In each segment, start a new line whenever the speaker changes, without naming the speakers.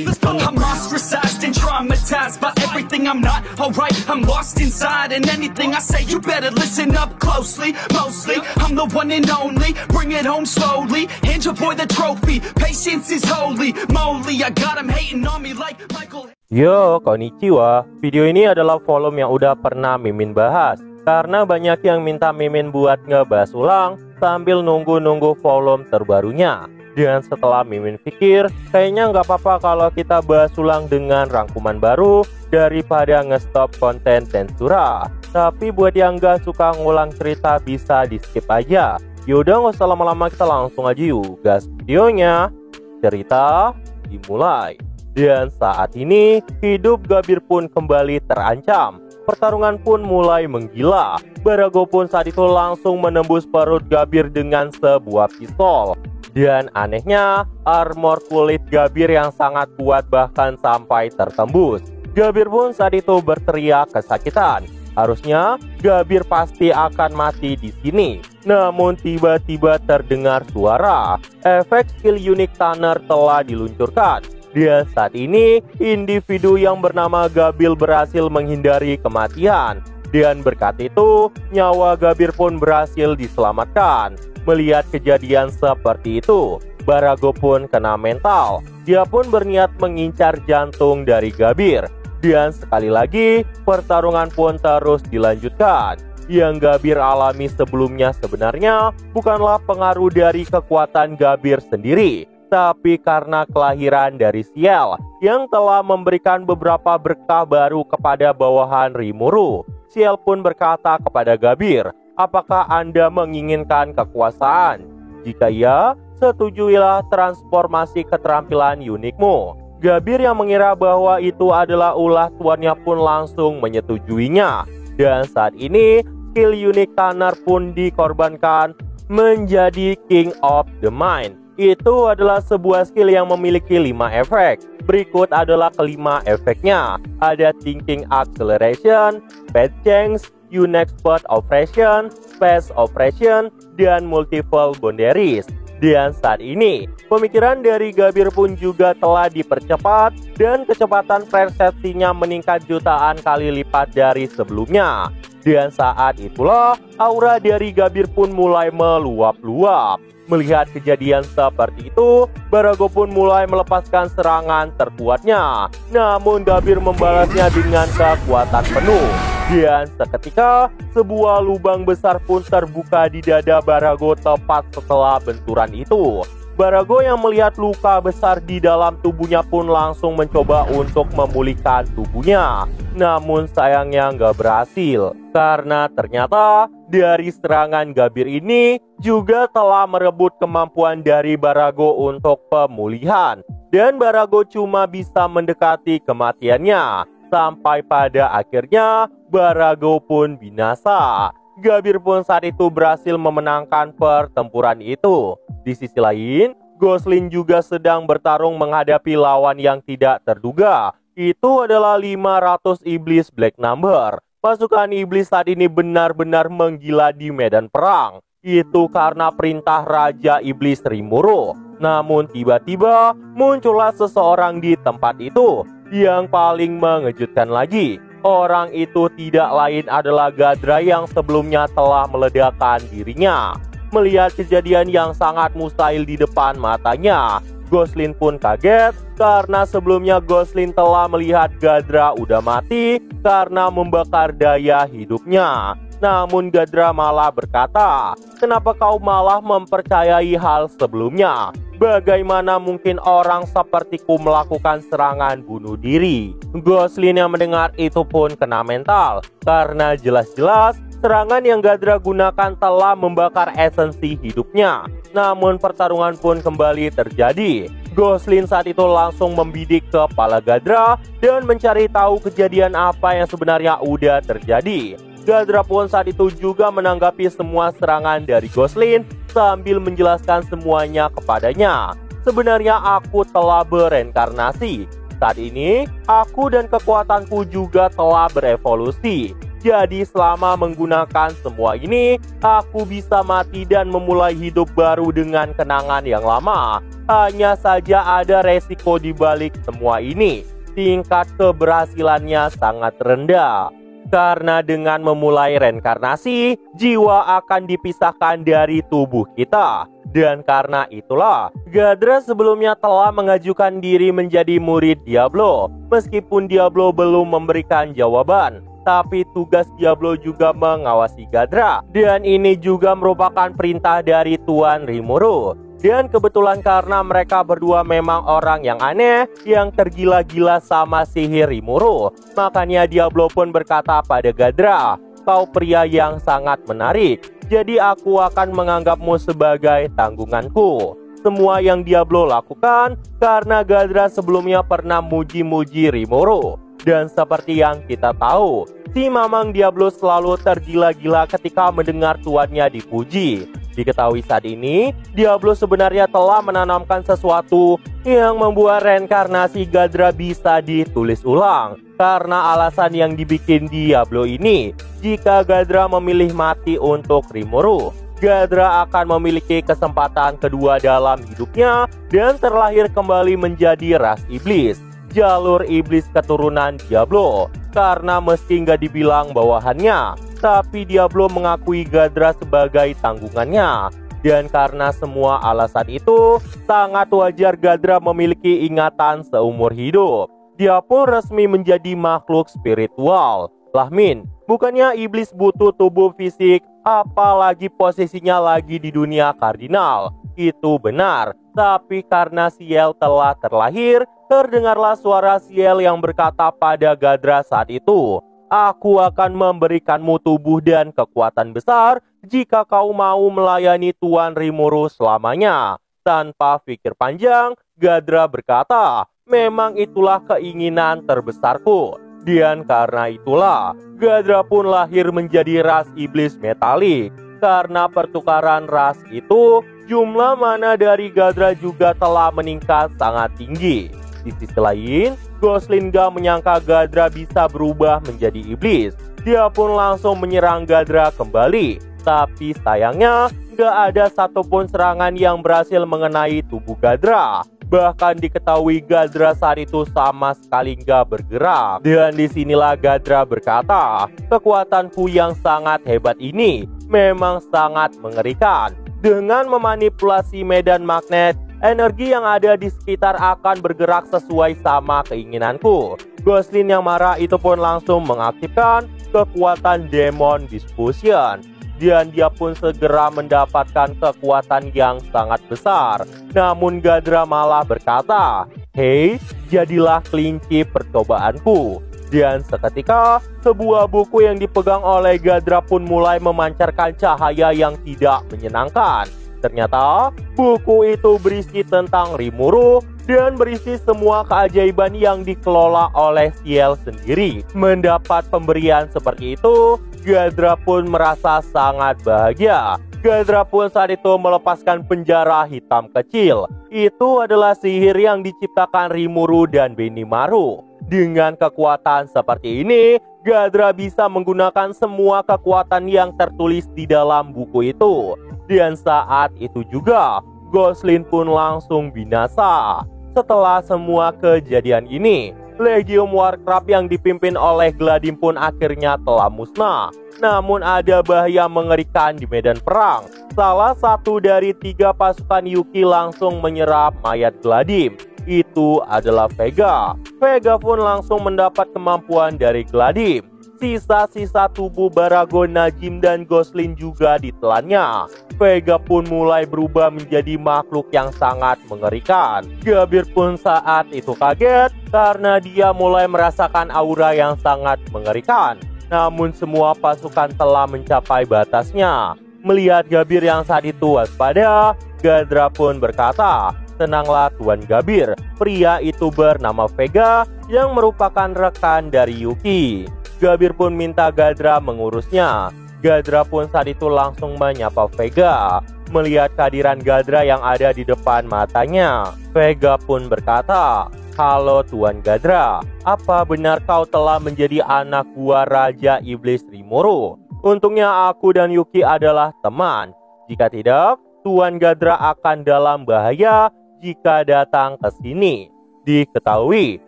I'm ostracized and traumatized by everything I'm not alright. I'm lost inside and anything I say you better listen up closely. Mostly I'm the one and only, bring it home slowly. Hand your boy the trophy, patience is holy moly. I got him hating on me like Michael.
Yo, konnichiwa. Video ini adalah volume yang udah pernah Mimin bahas, karena banyak yang minta Mimin buat ngebahas ulang sambil nunggu-nunggu volume terbarunya. Dan setelah Mimin pikir, kayaknya nggak apa-apa kalau kita bahas ulang dengan rangkuman baru daripada ngestop konten Tensura. Tapi buat yang nggak suka ngulang cerita bisa di skip aja. Yaudah nggak usah lama-lama, kita langsung aja yuk gas videonya. Cerita dimulai. Dan saat ini hidup Gabir pun kembali terancam. Pertarungan pun mulai menggila. Barago pun saat itu langsung menembus perut Gabir dengan sebuah pistol. Dan anehnya, armor kulit Gabir yang sangat kuat bahkan sampai tertembus. Gabir pun saat itu berteriak kesakitan. Harusnya Gabir pasti akan mati di sini. Namun tiba-tiba terdengar suara. Efek skill unik Tanner telah diluncurkan. Dan saat ini individu yang bernama Gabil berhasil menghindari kematian. Dan berkat itu nyawa Gabir pun berhasil diselamatkan. Melihat kejadian seperti itu, Barago pun kena mental. Dia pun berniat mengincar jantung dari Gabir. Dan sekali lagi, pertarungan pun terus dilanjutkan. Yang Gabir alami sebelumnya sebenarnya bukanlah pengaruh dari kekuatan Gabir sendiri, tapi karena kelahiran dari Ciel yang telah memberikan beberapa berkah baru kepada bawahan Rimuru. Ciel pun berkata kepada Gabir, apakah Anda menginginkan kekuasaan? Jika iya, setujuilah transformasi keterampilan unikmu. Gabir yang mengira bahwa itu adalah ulah tuannya pun langsung menyetujuinya. Dan saat ini, skill unik Tanner pun dikorbankan menjadi King of the Mind. Itu adalah sebuah skill yang memiliki 5 efek. Berikut adalah kelima efeknya. Ada Thinking Acceleration, Speed Change, Unique Spot Operation, Space Operation, dan Multiple Boundaries. Dan saat ini, pemikiran dari Gabir pun juga telah dipercepat dan kecepatan persepsinya meningkat jutaan kali lipat dari sebelumnya. Dan saat itulah, aura dari Gabir pun mulai meluap-luap. Melihat kejadian seperti itu, Barago pun mulai melepaskan serangan terkuatnya. Namun Gabir membalasnya dengan kekuatan penuh. Dan seketika, sebuah lubang besar pun terbuka di dada Barago tepat setelah benturan itu. Barago yang melihat luka besar di dalam tubuhnya pun langsung mencoba untuk memulihkan tubuhnya. Namun sayangnya nggak berhasil, karena ternyata dari serangan Gabir ini juga telah merebut kemampuan dari Barago untuk pemulihan. Dan Barago cuma bisa mendekati kematiannya. Sampai pada akhirnya Barago pun binasa. Gabir pun saat itu berhasil memenangkan pertempuran itu. Di sisi lain, Gosling juga sedang bertarung menghadapi lawan yang tidak terduga. Itu adalah 500 iblis Black Number. Pasukan iblis saat ini benar-benar menggila di medan perang. Itu karena perintah Raja Iblis Rimuru. Namun tiba-tiba muncullah seseorang di tempat itu. Yang paling mengejutkan lagi, orang itu tidak lain adalah Gadra yang sebelumnya telah meledakkan dirinya. Melihat kejadian yang sangat mustahil di depan matanya, Gosling pun kaget karena sebelumnya Gosling telah melihat Gadra udah mati karena membakar daya hidupnya. Namun Gadra malah berkata, kenapa kau malah mempercayai hal sebelumnya? Bagaimana mungkin orang sepertiku melakukan serangan bunuh diri? Gosling yang mendengar itu pun kena mental, karena jelas-jelas serangan yang Gadra gunakan telah membakar esensi hidupnya. Namun pertarungan pun kembali terjadi. Gosling saat itu langsung membidik kepala Gadra dan mencari tahu kejadian apa yang sebenarnya udah terjadi. Gadra pun saat itu juga menanggapi semua serangan dari Gosling sambil menjelaskan semuanya kepadanya. Sebenarnya aku telah bereinkarnasi. Saat ini, aku dan kekuatanku juga telah berevolusi. Jadi selama menggunakan semua ini, aku bisa mati dan memulai hidup baru dengan kenangan yang lama. Hanya saja ada resiko di balik semua ini. Tingkat keberhasilannya sangat rendah. Karena dengan memulai reinkarnasi, jiwa akan dipisahkan dari tubuh kita. Dan karena itulah, Ghadra sebelumnya telah mengajukan diri menjadi murid Diablo. Meskipun Diablo belum memberikan jawaban, tapi tugas Diablo juga mengawasi Ghadra. Dan ini juga merupakan perintah dari Tuan Rimuru. Dan kebetulan karena mereka berdua memang orang yang aneh, yang tergila-gila sama sihir Rimuru, makanya Diablo pun berkata pada Ghadra, "Kau pria yang sangat menarik. Jadi aku akan menganggapmu sebagai tanggunganku." Semua yang Diablo lakukan karena Ghadra sebelumnya pernah muji-muji Rimuru. Dan seperti yang kita tahu, si Mamang Diablo selalu tergila-gila ketika mendengar tuannya dipuji. Diketahui saat ini, Diablo sebenarnya telah menanamkan sesuatu yang membuat reinkarnasi Ghadra bisa ditulis ulang. Karena alasan yang dibikin Diablo ini, jika Ghadra memilih mati untuk Rimuru, Ghadra akan memiliki kesempatan kedua dalam hidupnya dan terlahir kembali menjadi ras iblis, jalur iblis keturunan Diablo. Karena meski nggak dibilang bawahannya, tapi Diablo mengakui Ghadra sebagai tanggungannya. Dan karena semua alasan itu, sangat wajar Ghadra memiliki ingatan seumur hidup. Dia pun resmi menjadi makhluk spiritual. Lah Min, bukannya iblis butuh tubuh fisik, apalagi posisinya lagi di dunia kardinal. Itu benar, tapi karena Ciel telah terlahir, terdengarlah suara Ciel yang berkata pada Ghadra saat itu, "Aku akan memberikanmu tubuh dan kekuatan besar jika kau mau melayani Tuan Rimuru selamanya." Tanpa pikir panjang, Ghadra berkata, "Memang itulah keinginan terbesarku." Dan karena itulah, Ghadra pun lahir menjadi ras iblis metalik. Karena pertukaran ras itu, jumlah mana dari Ghadra juga telah meningkat sangat tinggi. Di sisi lain, Gosling gak menyangka Ghadra bisa berubah menjadi iblis. Dia pun langsung menyerang Ghadra kembali. Tapi sayangnya, gak ada satupun serangan yang berhasil mengenai tubuh Ghadra. Bahkan diketahui Ghadra saat itu sama sekali gak bergerak. Dan disinilah Ghadra berkata, "Kekuatanku yang sangat hebat ini memang sangat mengerikan. Dengan memanipulasi medan magnet, energi yang ada di sekitar akan bergerak sesuai sama keinginanku." Gosling yang marah itu pun langsung mengaktifkan kekuatan Demon Disfusion. Dan dia pun segera mendapatkan kekuatan yang sangat besar. Namun Ghadra malah berkata, "Hei, jadilah kelinci percobaanku." Dan seketika, sebuah buku yang dipegang oleh Ghadra pun mulai memancarkan cahaya yang tidak menyenangkan. Ternyata, buku itu berisi tentang Rimuru dan berisi semua keajaiban yang dikelola oleh Ciel sendiri. Mendapat pemberian seperti itu, Ghadra pun merasa sangat bahagia. Ghadra pun saat itu melepaskan penjara hitam kecil. Itu adalah sihir yang diciptakan Rimuru dan Benimaru. Dengan kekuatan seperti ini, Ghadra bisa menggunakan semua kekuatan yang tertulis di dalam buku itu. Dan saat itu juga, Gosling pun langsung binasa. Setelah semua kejadian ini, Legium Warcraft yang dipimpin oleh Gladim pun akhirnya telah musnah. Namun ada bahaya mengerikan di medan perang. Salah satu dari 3 pasukan Yuki langsung menyerap mayat Gladim. Itu adalah Vega. Vega pun langsung mendapat kemampuan dari Gladim. Sisa-sisa tubuh Barago, Najim, dan Gosling juga ditelannya. Vega pun mulai berubah menjadi makhluk yang sangat mengerikan. Gabir pun saat itu kaget karena dia mulai merasakan aura yang sangat mengerikan. Namun semua pasukan telah mencapai batasnya. Melihat Gabir yang saat itu waspada, Ghadra pun berkata, "Tenanglah Tuan Gabir, pria itu bernama Vega yang merupakan rekan dari Yuki." Gabir pun minta Ghadra mengurusnya. Ghadra pun saat itu langsung menyapa Vega. Melihat kehadiran Ghadra yang ada di depan matanya, Vega pun berkata, "Halo Tuan Ghadra, apa benar kau telah menjadi anak buah Raja Iblis Rimuru? Untungnya aku dan Yuki adalah teman. Jika tidak, Tuan Ghadra akan dalam bahaya jika datang ke sini. Diketahui,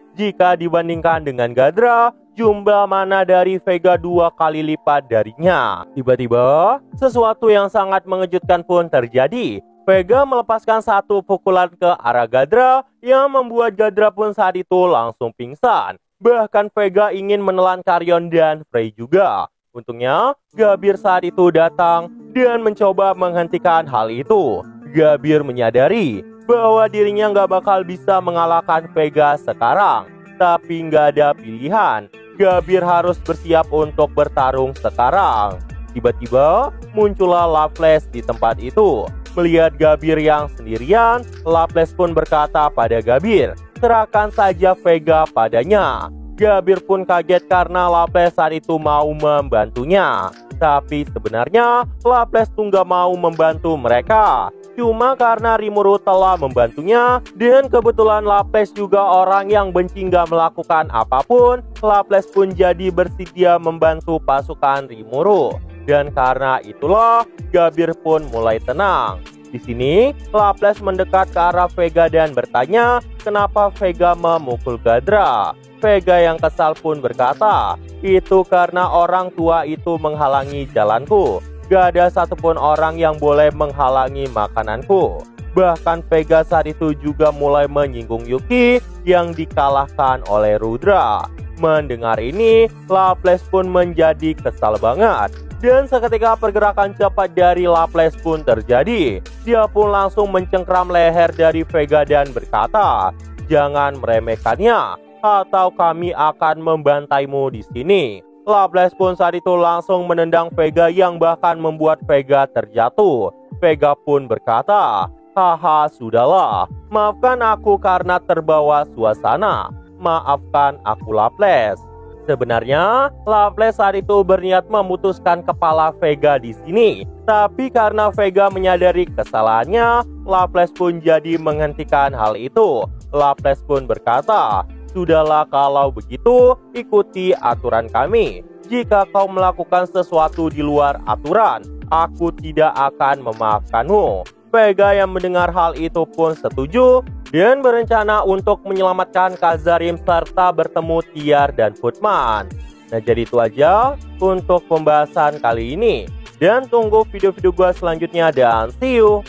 jika dibandingkan dengan Gadra, jumlah mana dari Vega 2 kali lipat darinya. Tiba-tiba, sesuatu yang sangat mengejutkan pun terjadi. Vega melepaskan satu pukulan ke arah Gadra yang membuat Gadra pun saat itu langsung pingsan. Bahkan Vega ingin menelan Carrion dan Frey juga. Untungnya, Gabir saat itu datang dan mencoba menghentikan hal itu. Gabir menyadari bahwa dirinya nggak bakal bisa mengalahkan Vega sekarang. Tapi nggak ada pilihan. Gabir harus bersiap untuk bertarung sekarang. Tiba-tiba, muncullah Loveless di tempat itu. Melihat Gabir yang sendirian, Loveless pun berkata pada Gabir, serahkan saja Vega padanya. Gabir pun kaget karena Loveless saat itu mau membantunya. Tapi sebenarnya Loveless tuh nggak mau membantu mereka. Cuma karena Rimuru telah membantunya, dan kebetulan Loveless juga orang yang benci nggak melakukan apapun, Loveless pun jadi bersedia membantu pasukan Rimuru. Dan karena itulah Gabir pun mulai tenang. Di sini, Loveless mendekat ke arah Vega dan bertanya kenapa Vega memukul Gadra. Vega yang kesal pun berkata, itu karena orang tua itu menghalangi jalanku. Gak ada satupun orang yang boleh menghalangi makananku. Bahkan Vega saat itu juga mulai menyinggung Yuki yang dikalahkan oleh Rudra. Mendengar ini, Loveless pun menjadi kesal banget. Dan seketika pergerakan cepat dari Loveless pun terjadi. Dia pun langsung mencengkram leher dari Vega dan berkata, jangan meremehkannya, atau kami akan membantaimu di sini. Loveless pun saat itu langsung menendang Vega yang bahkan membuat Vega terjatuh. Vega pun berkata, haha sudahlah, maafkan aku karena terbawa suasana. Maafkan aku Loveless. Sebenarnya, Loveless saat itu berniat memutuskan kepala Vega di sini. Tapi karena Vega menyadari kesalahannya, Loveless pun jadi menghentikan hal itu. Loveless pun berkata, sudahlah kalau begitu, ikuti aturan kami. Jika kau melakukan sesuatu di luar aturan, aku tidak akan memaafkanmu. Vega yang mendengar hal itu pun setuju dan berencana untuk menyelamatkan Kazarim serta bertemu Tiar dan Footman. Nah jadi itu aja untuk pembahasan kali ini. Dan tunggu video-video gue selanjutnya dan see you!